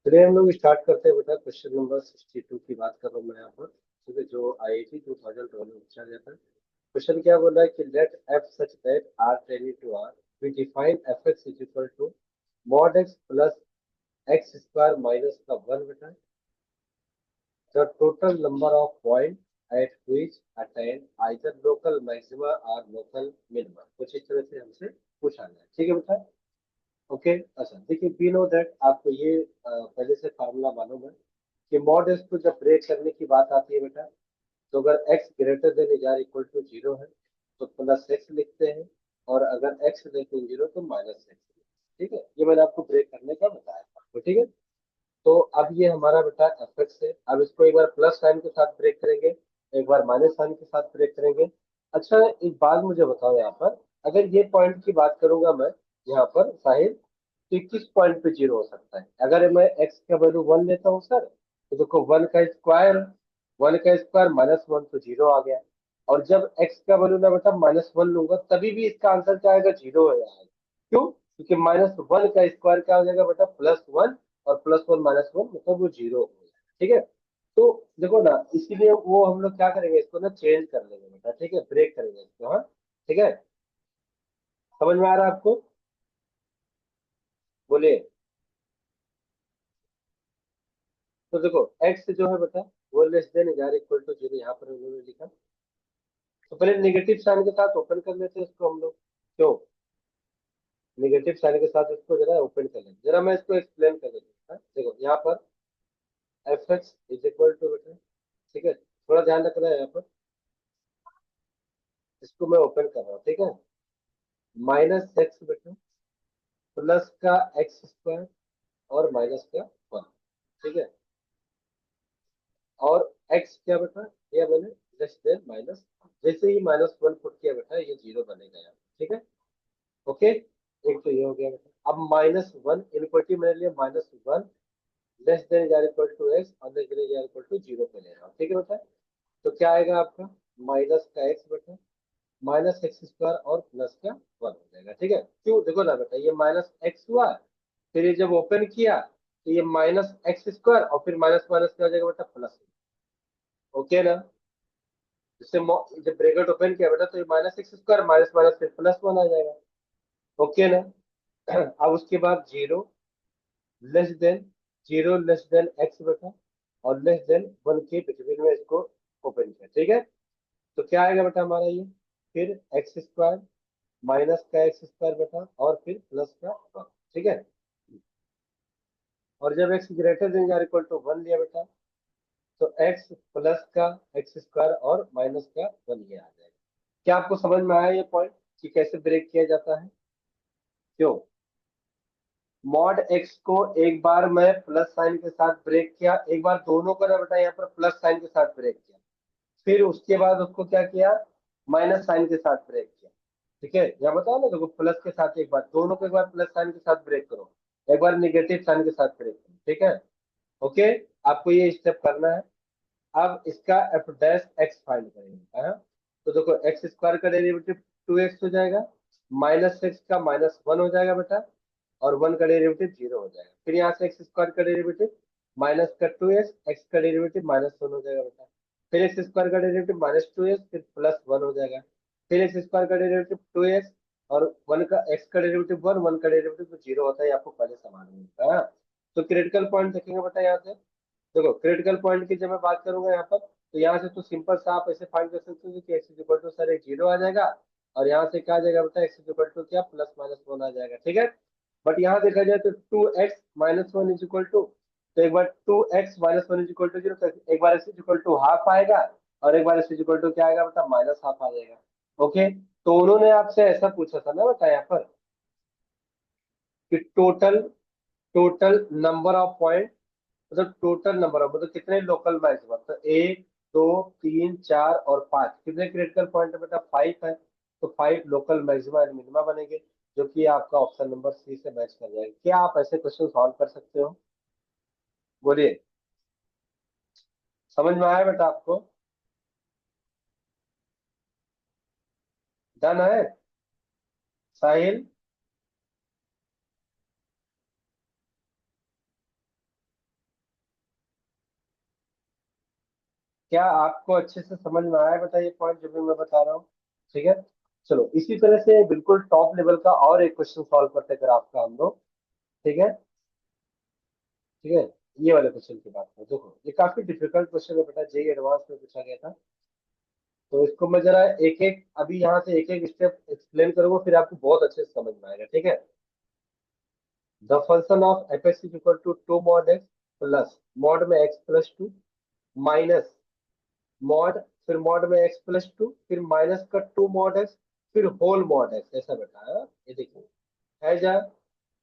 चलिए हम लोग स्टार्ट करते हैं बेटा। क्वेश्चन नंबर 62 की बात कर रहा हूँ मैं यहाँ पर। ठीक है, जो IIT 2012 में पूछा गया था। क्वेश्चन क्या बोल रहा है कि let f such that R tending to R, we define f x is equal to mod x plus x square minus का वन बेटा, the total number of point at which attain either local maxima और local minima. कुछ इस तरह से हमसे पूछा गया। ठीक है बेटा। ओके। अच्छा देखिए, वी नो दैट, आपको ये पहले से फार्मूला मालूम है कि मॉड एक्स को जब ब्रेक करने की बात आती है बेटा, तो अगर x greater than is or equal to zero है तो प्लस एक्स लिखते हैं, और अगर x लेस देन जीरो तो माइनस एक्स। ठीक है, ये मैंने आपको ब्रेक करने का बताया था। तो ठीक है, तो अब ये हमारा बेटा एफ एक्स है। अब इसको एक बार प्लस साइन के साथ ब्रेक करेंगे, एक बार माइनस साइन के साथ ब्रेक करेंगे। अच्छा एक बात मुझे बताओ यहाँ पर, अगर ये पॉइंट की बात करूंगा मैं यहाँ पर साहिल, तो किस पॉइंट पे जीरो हो सकता है? अगर मैं एक्स का वैल्यू वन लेता हूँ सर, तो देखो वन का स्क्वायर माइनस वन तो जीरो आ गया। और जब एक्स का वैल्यू ना बेटा माइनस वन लूंगा, तभी भी इसका आंसर क्या आएगा? जीरो हो जाएगा। क्यों? क्योंकि माइनस वन का स्क्वायर क्या हो जाएगा बेटा? प्लस वन, और प्लस वन माइनस वन मतलब वो जीरो हो जाएगा। ठीक है, तो देखो ना, इसीलिए वो हम लोग क्या करेंगे, इसको ना चेंज कर लेंगे बेटा। ठीक है, ब्रेक करेंगे इसको। हाँ ठीक है, समझ में आ रहा है आपको? बोलिए। तो देखो एक्स जो है बेटा, वो less than is equal to zero, यहाँ पर उन्होंने लिखा। तो पहले निगेटिव साइन के साथ ओपन कर लेते हैं इसको हम लोग। क्यों? निगेटिव साइन के साथ इसको जरा ओपन कर लेते, जरा मैं इसको एक्सप्लेन कर देता हूँ। देखो यहाँ पर f x is equal to बेटा, ठीक है, थोड़ा ध्यान रखना है यहाँ पर। इसको मैं ओपन कर रहा हूँ। ठीक है, माइनस एक्स बेटा प्लस का एक्स स्क्वायर और माइनस का वन। ठीक है, और एक्स क्या बेटा, ये मैंने लेस देन माइनस, जैसे ही माइनस वन पुट किया बेटा ये जीरो बनेगा यहाँ। ठीक है, ओके। एक तो ये हो गया बेटा। अब माइनस वन इनक्वलिटी मैंने लिया, minus one less than is equal to x और less than is equal to zero पे ले रहा हूँ। ठीक है बेटा, तो क्या आएगा आपका? माइनस का एक्स बेटा माइनस एक्स स्क्वायर और प्लस का वन हो जाएगा। ठीक है, क्यों? देखो ना बेटा, ये माइनस एक्स हुआ, फिर ये जब ओपन किया तो ये माइनस एक्स स्क्वायर, और फिर माइनस माइनस क्या हो जाएगा बेटा? प्लस। ओके ना? जैसे जब ब्रैकेट ओपन किया बेटा तो ये minus x square minus minus फिर प्लस वन आ जाएगा। ओके ना? अब उसके बाद less than zero less than x बेटा, और लेस देन वन के बिटवीन में इसको ओपन किया। ठीक है, तो क्या आएगा बेटा हमारा ये? फिर एक्स स्क्वायर माइनस का एक्स स्क्वायर बेटा और फिर प्लस का वन। ठीक है, और जब एक्स ग्रेटर देन या इक्वल टू वन लिया बेटा, तो एक्स प्लस का एक्स स्क्वायर और माइनस का वन ये आ जाएगा। क्या आपको समझ में आया ये पॉइंट कि कैसे ब्रेक किया जाता है? क्यों? मॉड एक्स को एक बार मैं प्लस साइन के साथ ब्रेक किया, एक बार दोनों को ना बेटा यहाँ पर प्लस साइन के साथ ब्रेक किया, फिर उसके बाद उसको क्या किया? माइनस साइन के साथ ब्रेक किया। ठीक है, या बताओ ना, देखो प्लस के साथ एक बार, दोनों को एक बार प्लस साइन के साथ ब्रेक करो, एक बार निगेटिव साइन के साथ ब्रेक करो। ठीक है, ओके, आपको ये स्टेप करना है। अब इसका एफ डैश एक्स फाइंड करेंगे। हाँ? तो देखो एक्स स्क्वायर का डेरिवेटिव टू एक्स हो जाएगा, माइनस एक्स का माइनस वन हो जाएगा बेटा, और वन का डेरिवेटिव जीरो हो जाएगा। फिर यहाँ से एक्स स्क्वायर का डेरिवेटिव माइनस का टू एक्स, एक्स का डेरिवेटिव माइनस वन हो जाएगा बेटा। फिर एक्स स्क्वायर का डेरिवेटिव माइनस टू एक्स, फिर प्लस वन हो जाएगा। फिर एक्स स्क्वायर का डेरिवेटिव टू एक्स, और वन का एक्स का डेरिवेटिव वन, वन का डेरिवेटिव तो जीरो होता है, आपको पहले समान मिलता है। तो क्रिटिकल पॉइंट देखेंगे बेटा यहाँ से। देखो क्रिटिकल पॉइंट की जब मैं बात करूंगा यहाँ पर, तो यहाँ से तो सिंपल सा आप ऐसे फाइंड कर सकते हो कि x is equal to sir एक जीरो आ जाएगा, और यहाँ से क्या आ जाएगा बेटा? एक्स इज इक्वल टू क्या? प्लस माइनस वन आ जाएगा। ठीक है, बट यहाँ देखा जाए तो two x minus one is equal to, तो एक बार two x minus one is equal to zero, एक बार x is equal to half आएगा, और एक बार एक्स इज इक्वल टू क्या आएगा बेटा? माइनस हाफ आ जाएगा। ओके, तो उन्होंने आपसे ऐसा पूछा था ना बेटा यहाँ पर कि total total number of point, मतलब टोटल नंबर ऑफ, मतलब कितने लोकल मैक्सिमम, तो एक, दो, तीन, चार और पांच, कितने क्रिटिकल पॉइंट है बेटा? फाइव है। तो five local maxima and minima बनेंगे, जो कि आपका ऑप्शन नंबर सी से मैच कर जाएगा। क्या आप ऐसे क्वेश्चन सॉल्व कर सकते हो? बोलिए, समझ में आया बेटा आपको? डन है साहिल? क्या आपको अच्छे से समझ में आया बताइए पॉइंट जो भी मैं बता रहा हूँ? ठीक है। चलो इसी तरह से बिल्कुल टॉप लेवल का और एक क्वेश्चन सॉल्व करते हैं ग्राफ का हम लोग। ठीक है। ठीक है। ये वाले क्वेश्चन की बात करें, देखो ये काफी डिफिकल्ट क्वेश्चन है बेटा, जेई एडवांस में पूछा गया था। तो इसको मैं जरा एक एक अभी यहाँ से एक एक स्टेप एक्सप्लेन करूंगा, फिर आपको बहुत अच्छे से समझ में आएगा। ठीक है। The function of f x is equal to two mod x plus mod में x plus two minus mod, फिर मॉड में एक्स प्लस टू, फिर माइनस का टू मॉड एक्स, फिर होल मॉड एक्स, ऐसा बेटा है। ये देखिए एज अ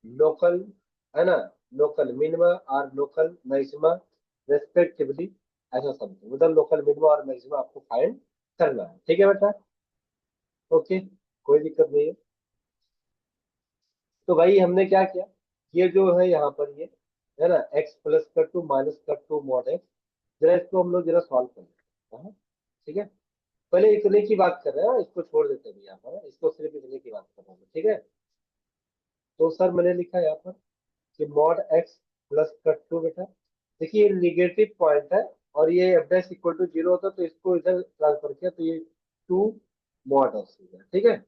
लोकल, है ना, लोकल मिनिमा और लोकल मैक्सिमा रेस्पेक्टिवली, ऐसा समथिंग, मतलब लोकल मिनिमा और मैक्सिमा आपको फाइंड करना है। ठीक है बेटा। ओके, कोई दिक्कत नहीं है। तो भाई हमने क्या किया, ये जो है यहाँ पर ये है ना एक्स प्लस का टू माइनस का टू मॉड एक्स, जरा इसको हम लोग जरा सॉल्व कर लेते हैं। हाँ, ठीक है। पहले इतने की बात कर रहे हैं, इसको छोड़ देते हैं यहाँ पर, इसको सिर्फ इतने की बात कर रहे हैं। ठीक है। तो सर मैंने लिखा है यहाँ पर कि मॉड एक्स प्लस का टू बेटा, देखिए ये निगेटिव पॉइंट है और ये f dash equal to zero होता तो इसको इधर ट्रांसफर किया तो ये टू मॉड एक्स हो गया। ठीक है।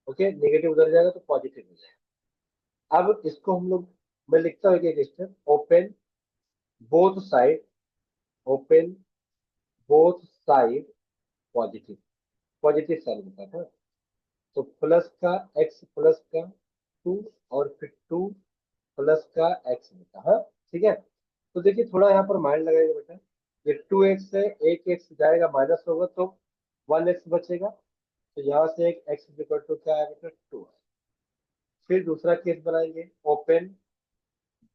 ओके, निगेटिव उधर जाएगा तो पॉजिटिव हो जाएगा। अब इसको हम लोग, मैं लिखता हूँ एक step, open both side, open both side positive, positive sign होता है। तो प्लस का एक्स प्लस का टू और फिर टू प्लस का एक्स बेटा। हाँ, ठीक है। तो देखिए थोड़ा यहाँ पर माइंड लगाएगा बेटा, ये टू एक्स है, एक एक्स जाएगा माइनस होगा तो वन एक्स बचेगा। तो यहाँ से एक एक्स इक्वल टू क्या आएगा बेटा, टू। फिर दूसरा केस बनाएंगे, ओपन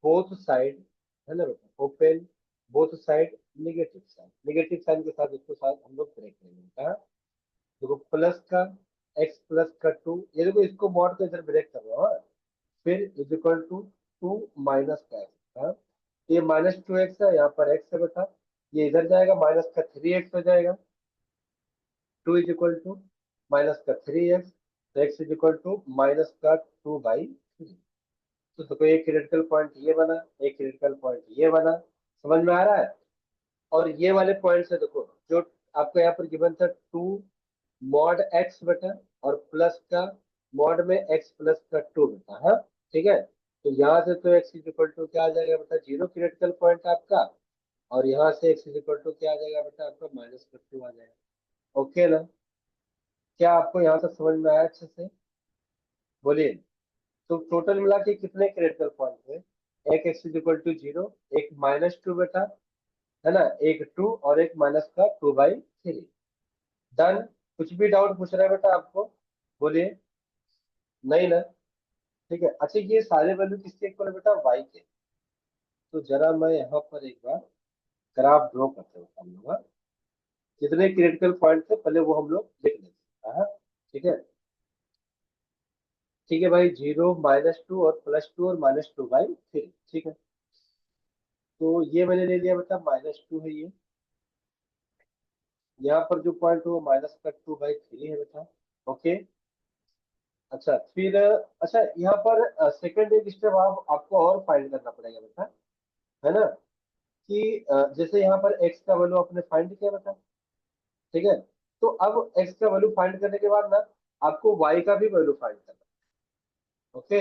बोथ साइड, है ना बेटा, open both side negative sign, negative sign के साथ इसको साथ हम लोग ब्रेक करेंगे बेटा। देखो प्लस का एक्स प्लस का टू, ये देखो इसको मॉड को इधर ब्रेक कर रहा हूँ। फिर is equal to two minus का एक्स। हाँ, ये माइनस टू एक्स है, यहाँ पर एक्स है बेटा, ये इधर जाएगा माइनस का थ्री एक्स हो जाएगा। Two is equal to minus का थ्री एक्स, तो x is equal to minus का टू बाई थ्री। तो देखो एक क्रिटिकल पॉइंट ये बना, एक क्रिटिकल पॉइंट ये बना, समझ में आ रहा है? और ये वाले पॉइंट से देखो जो आपको यहाँ पर गिवन था टू मॉड एक्स बेटा और प्लस का मॉड में एक्स प्लस का टू बेटा। हाँ, ठीक है। तो यहाँ से तो एक्स इज इक्वल टू क्या आ जाएगा बेटा, जीरो क्रिटिकल पॉइंट आपका, और यहाँ से एक्स इज इक्वल टू क्या आ जाएगा बेटा आपका, माइनस का टू आ जाएगा। ओके ना? क्या आपको यहाँ तक समझ में आया अच्छे से? बोलिए। तो टोटल मिला के कितने क्रिटिकल पॉइंट हुए? एक x is equal to zero, एक माइनस टू बेटा, है ना, एक टू और एक माइनस का टू बाई थ्री। डन। कुछ भी डाउट पूछ रहा है बेटा आपको? बोलिए। नहीं ना? ठीक है। अच्छा ये सारे वैल्यू किसके इक्वल है बेटा, वाई के। तो जरा मैं यहाँ पर एक बार ग्राफ ड्रॉ करते हैं हम लोग। हाँ? जितने क्रिटिकल पॉइंट थे पहले वो हम लोग लिख लेते हैं। हाँ, ठीक है। ठीक है भाई, जीरो माइनस टू और प्लस टू और माइनस टू बाई थ्री। ठीक है। तो ये मैंने ले लिया बेटा, माइनस टू है ये, यहाँ पर जो पॉइंट है वो माइनस का टू बाई थ्री है बेटा। ओके। अच्छा फिर अच्छा यहाँ पर सेकंड एक स्टेप आपको और फाइंड करना पड़ेगा बेटा, है ना, कि जैसे यहाँ पर x का वैल्यू आपने फाइंड किया बेटा। ठीक है। तो अब x का वैल्यू फाइंड करने के बाद ना आपको y का भी वैल्यू फाइंड करना है। ओके।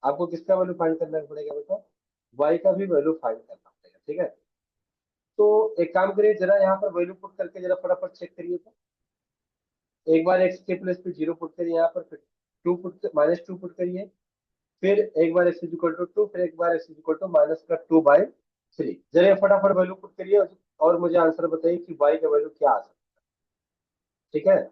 आपको किसका वैल्यू फाइंड करना पड़ेगा बेटा, y का भी वैल्यू फाइंड करना पड़ेगा। ठीक है। तो एक काम करिए, जरा यहाँ पर वैल्यू पुट करके जरा फटाफट चेक करिए तो। एक बार x के प्लेस पे जीरो पुट करिए यहाँ पर, फिर two put minus two put करिए, फिर एक बार एक्स इक्वल टू टू, फिर एक बार एक्स इक्वल टू माइनस का टू बाई थ्री। जरा फटाफट वैल्यू पुट करिए और मुझे आंसर बताइए कि y का वैल्यू क्या आ सकता है। ठीक है।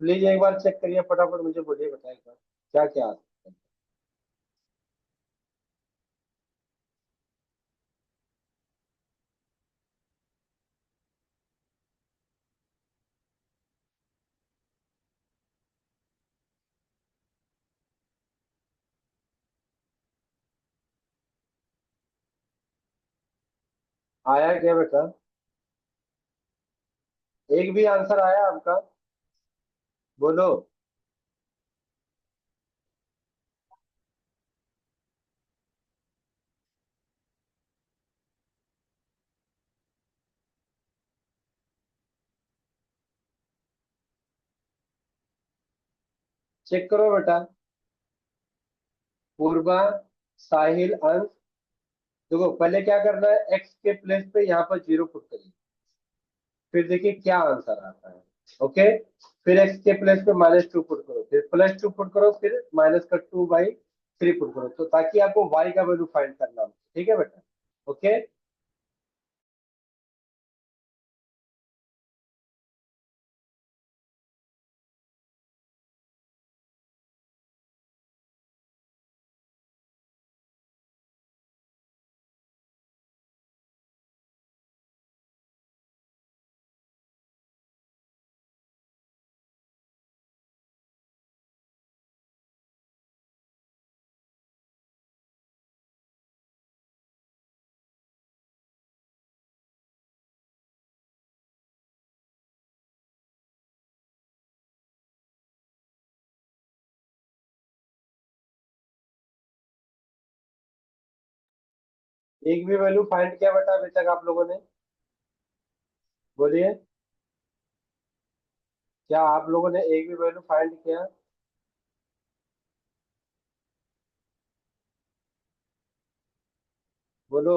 प्लीज एक बार चेक करिए फटाफट, मुझे बोलिए बताइए क्या क्या आ सकता है। आया क्या बेटा? एक भी आंसर आया आपका? बोलो। चेक करो बेटा। पूर्वा, साहिल, अंश। देखो पहले क्या करना है, एक्स के प्लेस पे यहाँ पर 0 पुट करिए। फिर देखिए क्या आंसर आता है। ओके। फिर एक्स के प्लेस पे -2 पुट करो, फिर +2 पुट करो, फिर -2/3 पुट करो, तो ताकि आपको वाई का वैल्यू फाइंड करना हो। ठीक है बेटा। ओके। एक भी वैल्यू फाइंड किया बेटा अभी तक आप लोगों ने? बोलिए। क्या आप लोगों ने एक भी वैल्यू फाइंड किया? बोलो।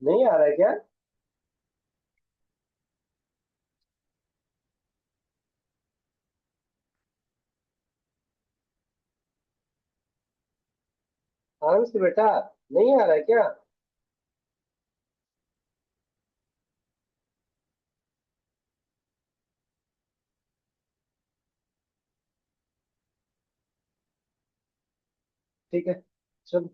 नहीं आ रहा है क्या? अंश बेटा, नहीं आ रहा है क्या? ठीक है। चलो।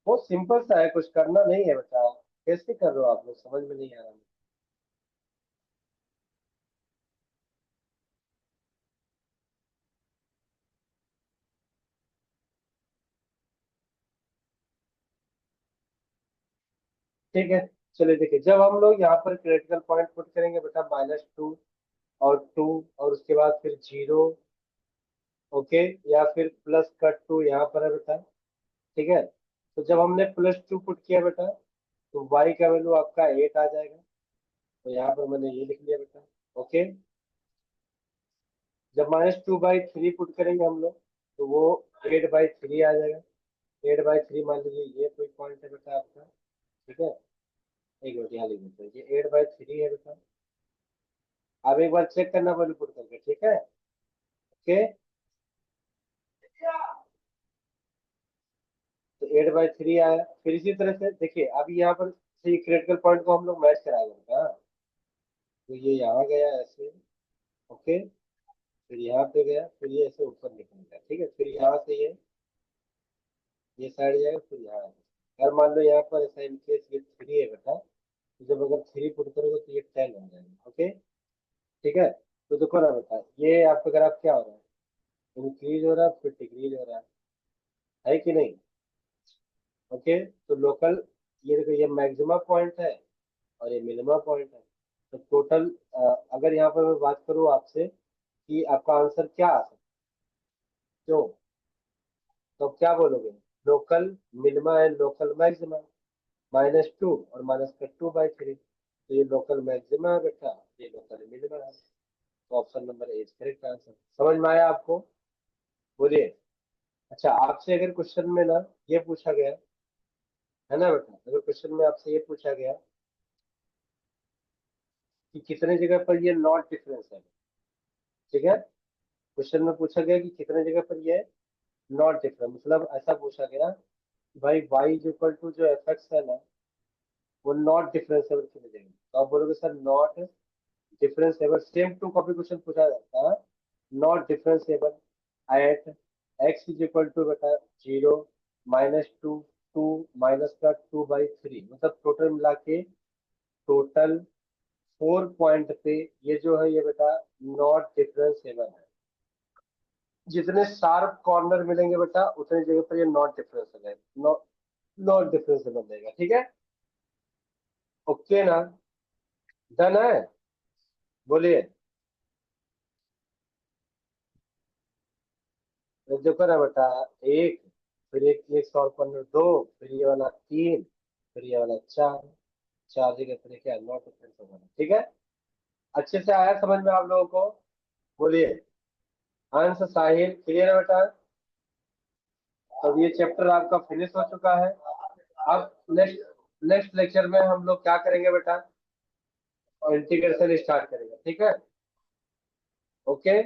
बहुत सिंपल सा है, कुछ करना नहीं है बेटा। कैसे कर रहे हो आप लोग, समझ में नहीं आ रहा। ठीक है। चलिए देखिए, जब हम लोग यहाँ पर क्रिटिकल पॉइंट पुट करेंगे बेटा, -2 और 2, और उसके बाद फिर 0। ओके। या फिर +2 यहाँ पर है बेटा। ठीक है। तो जब हमने +2 पुट किया बेटा, तो y का वैल्यू आपका 8 आ जाएगा। तो यहाँ पर मैंने ये लिख लिया बेटा। ओके। जब -2/3 पुट करेंगे हम लोग, तो वो 8/3 आ जाएगा। 8/3 मान लीजिए ये कोई पॉइंट है बेटा आपका। ठीक है। एक मिनट यहाँ लिख देते हैं, ये 8/3 है बेटा। आप एक बार चेक करना वैल्यू पुट करके, ठीक है। ओके। तो 8/3 आया। फिर इसी तरह से देखिए, अभी यहाँ पर से क्रिटिकल पॉइंट को हम लोग मैच कराएंगे बेटा। तो ये यहाँ गया ऐसे। ओके। फिर यहाँ पे गया, फिर ये ऐसे ऊपर निकल गया। ठीक है। फिर यहाँ से ये साइड जाएगा, फिर यहाँ आएगा। अगर मान लो यहाँ पर ऐसा इनकेस ये 3 है बेटा, तो जब अगर 3 पुट करोगे तो ये 10 हो जाएगा। ओके। ठीक है। तो देखो ना बेटा, ये आपका ग्राफ क्या हो रहा है, इंक्रीज हो रहा है, फिर डिक्रीज हो रहा है कि नहीं? ओके। तो लोकल, ये देखो ये मैक्सिमा पॉइंट है और ये मिनिमा पॉइंट है। तो टोटल, अगर यहाँ पर मैं बात करूँ आपसे कि आपका आंसर क्या आ सकता है, क्यों, तो आप क्या बोलोगे? Local minima and local maxima, -2 और -2/3। तो ये लोकल मैक्सिमा है बेटा, ये लोकल मिनिमा है। तो option number A is correct answer. समझ में आया आपको? बोलिए। अच्छा, आपसे अगर क्वेश्चन में ना ये पूछा गया है ना बेटा, अगर क्वेश्चन में आपसे ये पूछा गया कि कितने जगह पर ये नॉट डिफरेंस है, ठीक है, क्वेश्चन में पूछा गया कि कितने जगह पर ये नॉट डिफरेंस, मतलब ऐसा पूछा गया कि भाई y इज इक्वल टू जो एफ एक्स है ना, वो नॉट डिफरेंसेबल कितने जगह, तो आप बोलोगे sir not differentiable, same to copy question पूछा जाता है, not differentiable at x is equal to बेटा 0 -2 2 माइनस का 2/3, मतलब टोटल मिला के टोटल 4 पॉइंट पे ये जो है ये बेटा नॉट डिफरेंसेबल है। जितने शार्प कॉर्नर मिलेंगे बेटा उतनी जगह पर ये नॉट डिफरेंसेबल है, नॉट डिफरेंसेबल रहेगा, ठीक है। ओके ना, डन है, बोलिए। तो देखो ना बेटा, एक, फिर एक और कॉर्नर दो, फिर ये वाला तीन, फिर ये वाला चार, चार जगह पर क्या नॉट डिफरेंसेबल है, ठीक है। अच्छे से आया समझ में आप लोगों को, बोलिए। अंश साहिल क्लियर है बेटा। तो ये चैप्टर आपका फिनिश हो चुका है। अब नेक्स्ट नेक्स्ट लेक्चर में हम लोग क्या करेंगे बेटा, और इंटीग्रेशन स्टार्ट करेंगे, ठीक है। ओके।